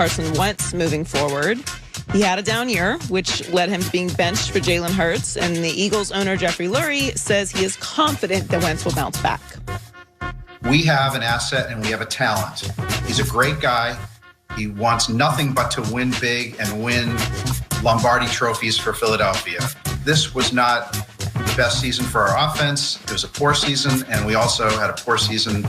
Carson Wentz moving forward. He had a down year, which led him to being benched for Jalen Hurts. And the Eagles owner, Jeffrey Lurie, says he is confident that Wentz will bounce back. We have an asset and we have a talent. He's a great guy. He wants nothing but to win big and win Lombardi trophies for Philadelphia. This was not the best season for our offense. It was a poor season, and we also had a poor season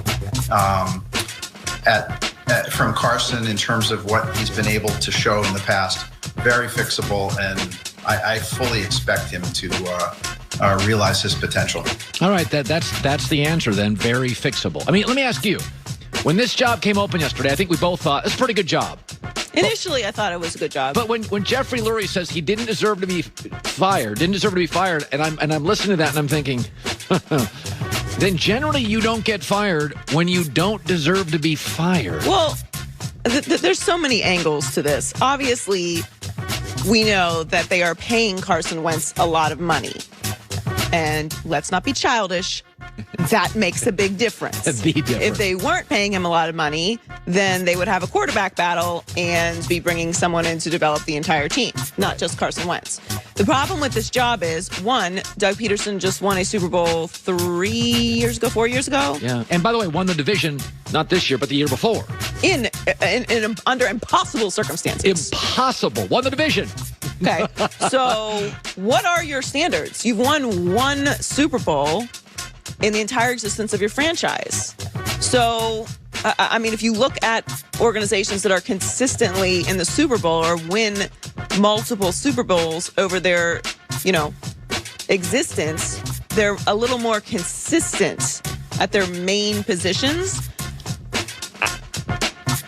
from Carson in terms of what he's been able to show in the past. Very fixable, and I fully expect him to realize his potential. All right, that's the answer then. Very fixable. I mean, let me ask you. When this job came open yesterday, I think we both thought it's a pretty good job. Initially, I thought it was a good job. But when Jeffrey Lurie says he didn't deserve to be fired, and I'm listening to that and I'm thinking, then generally you don't get fired when you don't deserve to be fired. Well, there's so many angles to this. Obviously, we know that they are paying Carson Wentz a lot of money. And let's not be childish. That makes a big difference. If they weren't paying him a lot of money, then they would have a quarterback battle and be bringing someone in to develop the entire team, not just Carson Wentz. The problem with this job is, one, Doug Peterson just won a Super Bowl 4 years ago. Yeah, and by the way, won the division, not this year, but the year before. In under impossible circumstances. Impossible. Won the division. Okay, so what are your standards? You've won one Super Bowl in the entire existence of your franchise. So, I mean, if you look at organizations that are consistently in the Super Bowl or win multiple Super Bowls over their, existence, they're a little more consistent at their main positions.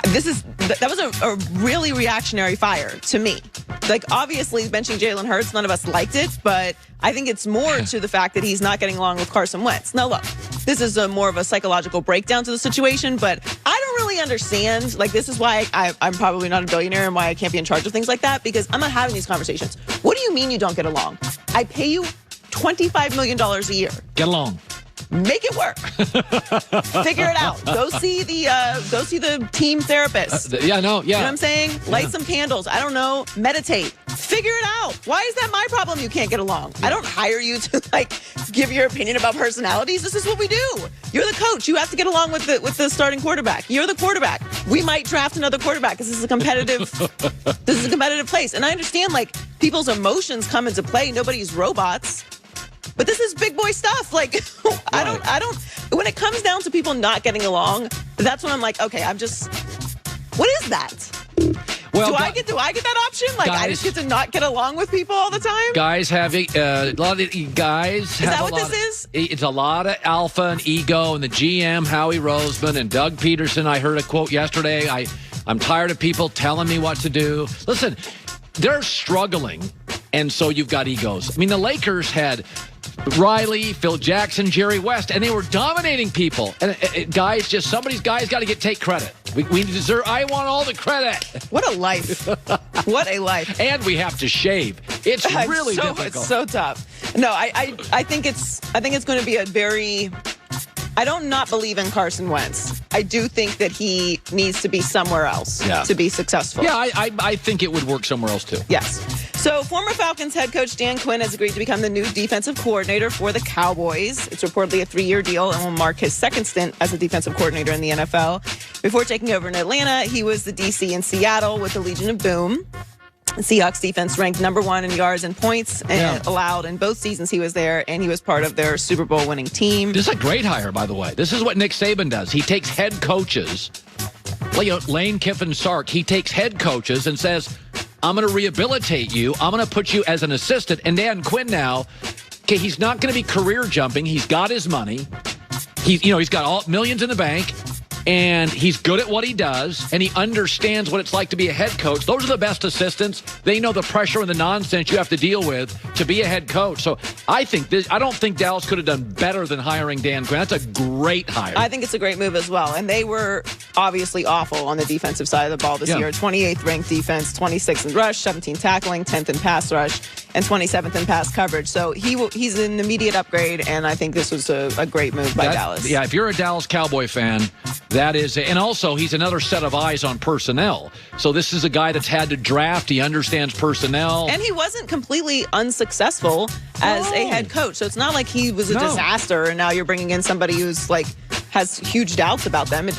That was a really reactionary fire to me. Like, obviously, benching Jalen Hurts, none of us liked it, but I think it's more to the fact that he's not getting along with Carson Wentz. Now, look, this is more of a psychological breakdown to the situation, but I don't really understand. Like, this is why I'm probably not a billionaire and why I can't be in charge of things like that, because I'm not having these conversations. What do you mean you don't get along? I pay you $25 million a year. Get along. Make it work. Figure it out. Go see the team therapist. Yeah, no, yeah. You know what I'm saying? Light some candles. I don't know. Meditate. Figure it out. Why is that my problem you can't get along? I don't hire you to give your opinion about personalities. This is what we do. You're the coach. You have to get along with the starting quarterback. You're the quarterback. We might draft another quarterback because this is a competitive place. And I understand people's emotions come into play. Nobody's robots. But this is big boy stuff. Like, I don't, when it comes down to people not getting along, that's when I'm like, okay, what is that? Well, do I get that option? Like, guys, I just get to not get along with people all the time? Guys have a lot of guys. Is that what this is? It's a lot of alpha and ego, and the GM, Howie Roseman, and Doug Peterson. I heard a quote yesterday. I'm tired of people telling me what to do. Listen, they're struggling, and so you've got egos. I mean, the Lakers had Riley, Phil Jackson, Jerry West, and they were dominating people. And guys got to take credit. We deserve. I want all the credit. What a life! What a life! And we have to shave. It's really difficult. It's so tough. No, I think it's going to be a very. I don't not believe in Carson Wentz. I do think that he needs to be somewhere else to be successful. Yeah, I think it would work somewhere else too. Yes. So former Falcons head coach Dan Quinn has agreed to become the new defensive coordinator for the Cowboys. It's reportedly a 3-year deal and will mark his second stint as a defensive coordinator in the NFL. Before taking over in Atlanta, he was the DC in Seattle with the Legion of Boom. The Seahawks defense ranked number 1 in yards and points allowed in both seasons he was there, and he was part of their Super Bowl winning team. This is a great hire, by the way. This is what Nick Saban does. He takes head coaches, Lane Kiffin Sark, he takes head coaches and says, I'm going to rehabilitate you. I'm going to put you as an assistant. And Dan Quinn now, okay, he's not going to be career jumping. He's got his money. He's got all millions in the bank. And he's good at what he does, and he understands what it's like to be a head coach. Those are the best assistants. They know the pressure and the nonsense you have to deal with to be a head coach. So I don't think Dallas could have done better than hiring Dan Quinn. That's a great hire. I think it's a great move as well. And they were obviously awful on the defensive side of the ball this year. 28th ranked defense, 26th in rush, 17th tackling, 10th in pass rush, and 27th in pass coverage. So he's an immediate upgrade, and I think this was a great move by Dallas. Yeah, if you're a Dallas Cowboy fan, That is, and also he's another set of eyes on personnel. So this is a guy that's had to draft. He understands personnel. And he wasn't completely unsuccessful as a head coach. So it's not like he was a disaster and now you're bringing in somebody who's like has huge doubts about them. It